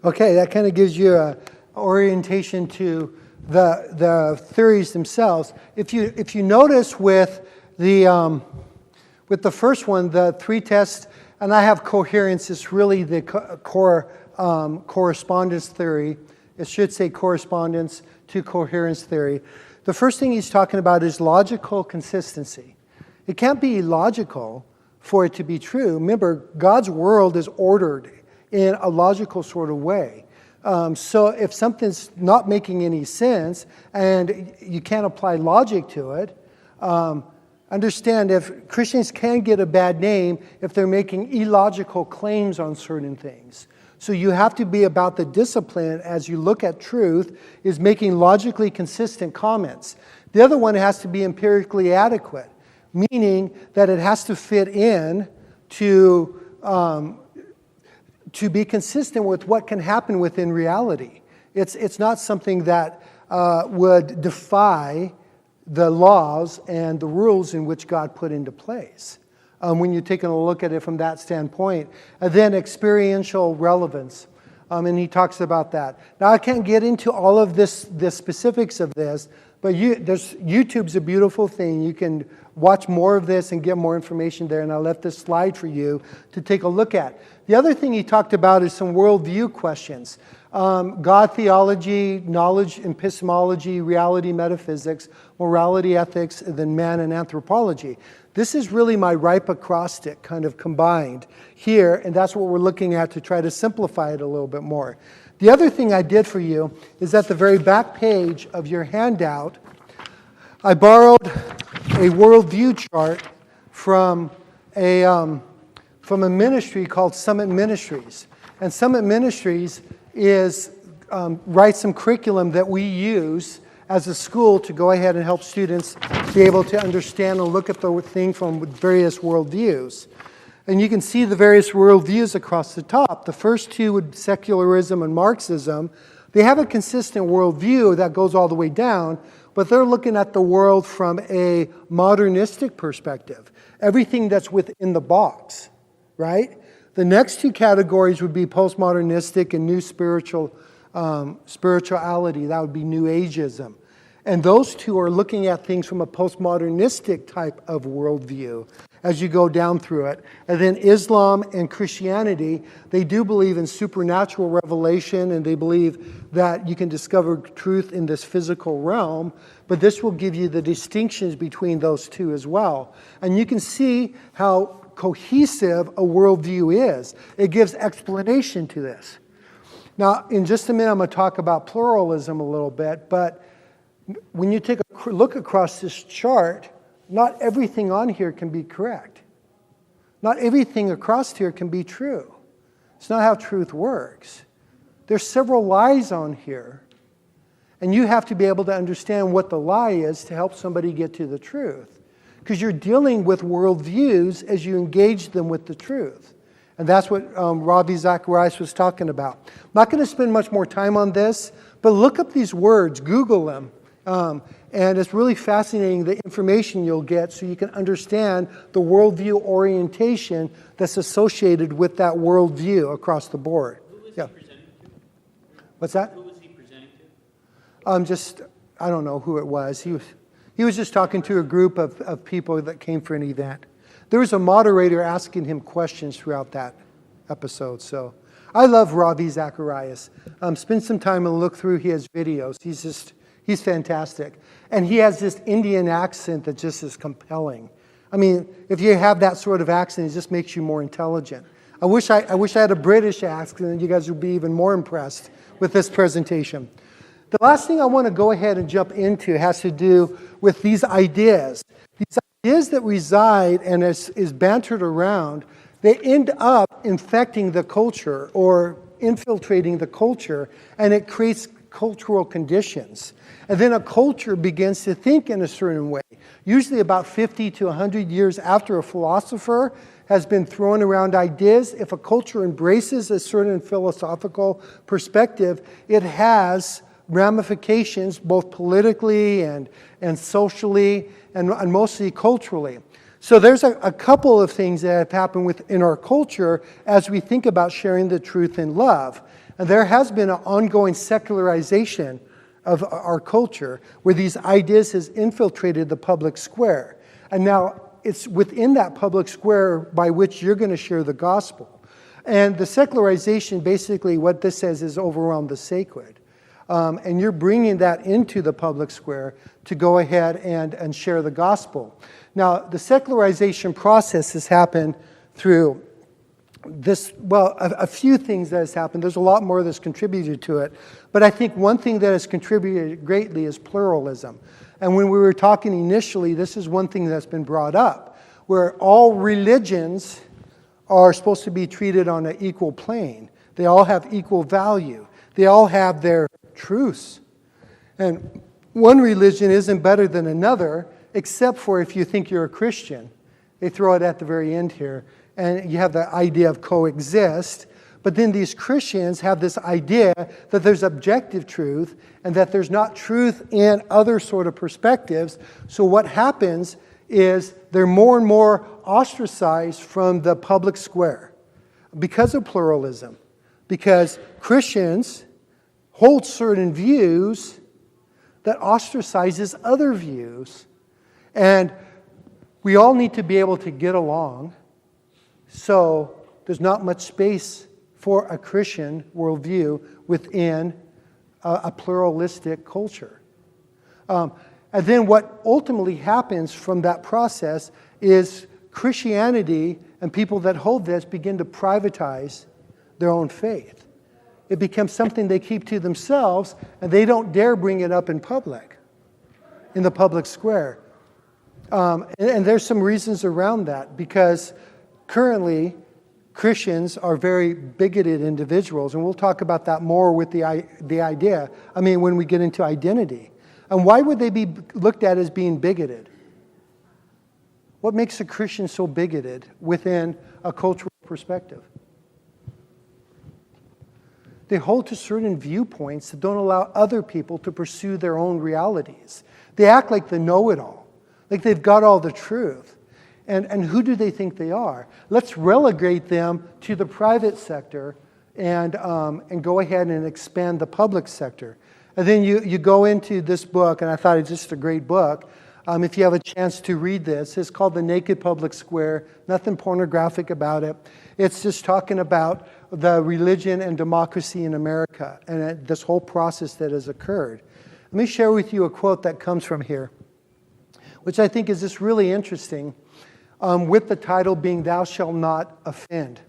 Okay, that kind of gives you a orientation to the theories themselves. If you notice with the first one, the three tests, and I have coherence, it's really the correspondence theory. It should say correspondence to coherence theory. The first thing he's talking about is logical consistency. It can't be illogical for it to be true. Remember, God's world is ordered in a logical sort of way. So if something's not making any sense and you can't apply logic to it, understand if Christians can get a bad name if they're making illogical claims on certain things. So you have to be about the discipline as you look at truth is making logically consistent comments. The other one has to be empirically adequate, meaning that it has to fit in to be consistent with what can happen within reality. It's not something that would defy the laws and the rules in which God put into place. When you're taking a look at it from that standpoint. And then experiential relevance. And he talks about that. Now, I can't get into all of the specifics of this, but YouTube's a beautiful thing. You can watch more of this and get more information there, and I left this slide for you to take a look at. The other thing he talked about is some worldview questions. God theology, knowledge, epistemology, reality, metaphysics, morality, ethics, and then man and anthropology. This is really my ripe acrostic kind of combined here, and that's what we're looking at to try to simplify it a little bit more. The other thing I did for you is at the very back page of your handout, I borrowed a worldview chart from a ministry called Summit Ministries. And Summit Ministries writes some curriculum that we use as a school to go ahead and help students be able to understand and look at the thing from various worldviews. And you can see the various worldviews across the top. The first two would be secularism and Marxism. They have a consistent worldview that goes all the way down, but they're looking at the world from a modernistic perspective. Everything that's within the box, right? The next two categories would be postmodernistic and new spirituality. That would be New Ageism. And those two are looking at things from a postmodernistic type of worldview as you go down through it. And then Islam and Christianity, they do believe in supernatural revelation, and they believe that you can discover truth in this physical realm, but this will give you the distinctions between those two as well. And you can see how cohesive a worldview is. It gives explanation to this. Now, in just a minute, I'm going to talk about pluralism a little bit, but when you take a look across this chart, not everything on here can be correct. Not everything across here can be true. It's not how truth works. There's several lies on here, and you have to be able to understand what the lie is to help somebody get to the truth, because you're dealing with worldviews as you engage them with the truth. And that's what Ravi Zacharias was talking about. I'm not going to spend much more time on this, but look up these words, Google them. And it's really fascinating the information you'll get so you can understand the worldview orientation that's associated with that worldview across the board. Who was he presenting to? What's that? Who was he presenting to? I don't know who it was. He was just talking to a group of people that came for an event. There was a moderator asking him questions throughout that episode. So I love Ravi Zacharias. Spend some time and look through his videos. He's fantastic. And he has this Indian accent that just is compelling. I mean, if you have that sort of accent, it just makes you more intelligent. I wish I had a British accent, and you guys would be even more impressed with this presentation. The last thing I want to go ahead and jump into has to do with these ideas. These ideas that reside and is bantered around, they end up infecting the culture or infiltrating the culture, and it creates cultural conditions. And then a culture begins to think in a certain way. Usually about 50 to 100 years after a philosopher has been throwing around ideas, if a culture embraces a certain philosophical perspective, it has ramifications both politically and socially and mostly culturally. So there's a couple of things that have happened within our culture as we think about sharing the truth in love. And there has been an ongoing secularization of our culture where these ideas has infiltrated the public square. And now it's within that public square by which you're going to share the gospel. And the secularization, basically what this says is overwhelm the sacred. And you're bringing that into the public square to go ahead and share the gospel. Now, the secularization process has happened through this, well, a few things that has happened. There's a lot more that's contributed to it. But I think one thing that has contributed greatly is pluralism. And when we were talking initially, this is one thing that's been brought up, where all religions are supposed to be treated on an equal plane. They all have equal value. They all have their truths. And one religion isn't better than another, except for if you think you're a Christian. They throw it at the very end here. And you have the idea of coexist. But then these Christians have this idea that there's objective truth and that there's not truth in other sort of perspectives. So what happens is they're more and more ostracized from the public square because of pluralism. Because Christians hold certain views that ostracizes other views. And we all need to be able to get along. So there's not much space for a Christian worldview within a pluralistic culture. And then what ultimately happens from that process is Christianity and people that hold this begin to privatize their own faith. It becomes something they keep to themselves, and they don't dare bring it up in public, in the public square. And there's some reasons around that, because currently Christians are very bigoted individuals, and we'll talk about that more with the idea. I mean, when we get into identity. And why would they be looked at as being bigoted? What makes a Christian so bigoted within a cultural perspective? They hold to certain viewpoints that don't allow other people to pursue their own realities. They act like they know-it-all, like they've got all the truth. And who do they think they are? Let's relegate them to the private sector and go ahead and expand the public sector. And then you go into this book, and I thought it's just a great book. If you have a chance to read this, it's called The Naked Public Square. Nothing pornographic about it. It's just talking about the religion and democracy in America and this whole process that has occurred. Let me share with you a quote that comes from here, which I think is just really interesting, with the title being Thou Shalt Not Offend.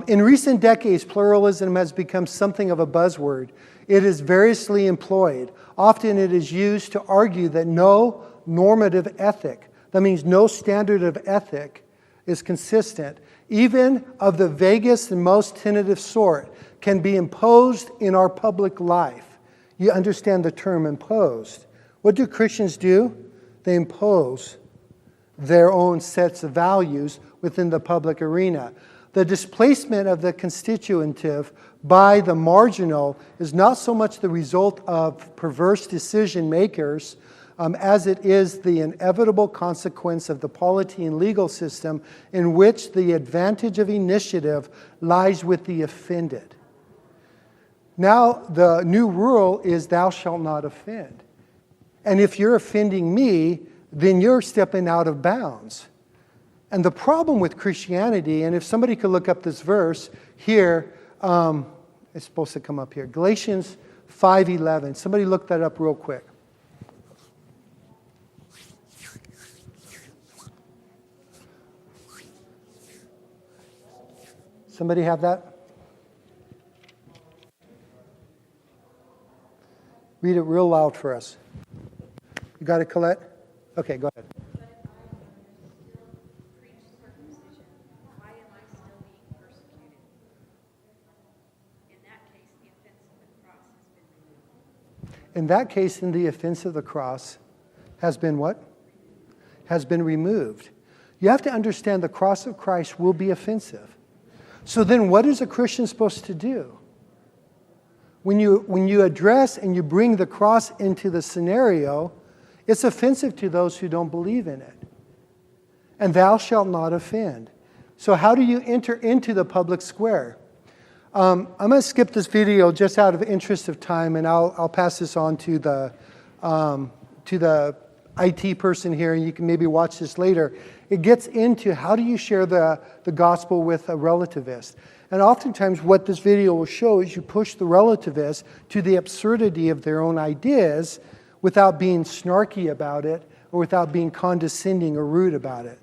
In recent decades, pluralism has become something of a buzzword. It is variously employed. Often it is used to argue that no normative ethic, that means no standard of ethic, is consistent, even of the vaguest and most tentative sort, can be imposed in our public life. You understand the term imposed. What do Christians do? They impose their own sets of values within the public arena. The displacement of the constitutive by the marginal is not so much the result of perverse decision makers as it is the inevitable consequence of the polity and legal system in which the advantage of initiative lies with the offended. Now the new rule is thou shalt not offend. And if you're offending me, then you're stepping out of bounds. And the problem with Christianity, and if somebody could look up this verse here, it's supposed to come up here, Galatians 5:11. Somebody look that up real quick. Somebody have that? Read it real loud for us. You got it, Colette? Okay, go ahead. In that case, in the offense of the cross has been what? Has been removed. You have to understand the cross of Christ will be offensive. So then what is a Christian supposed to do? When you address and you bring the cross into the scenario, it's offensive to those who don't believe in it. and thou shalt not offend. So how do you enter into the public square? I'm going to skip this video just out of interest of time, and I'll pass this on to the IT person here, and you can maybe watch this later. It gets into how do you share the gospel with a relativist. And oftentimes what this video will show is you push the relativist to the absurdity of their own ideas without being snarky about it or without being condescending or rude about it.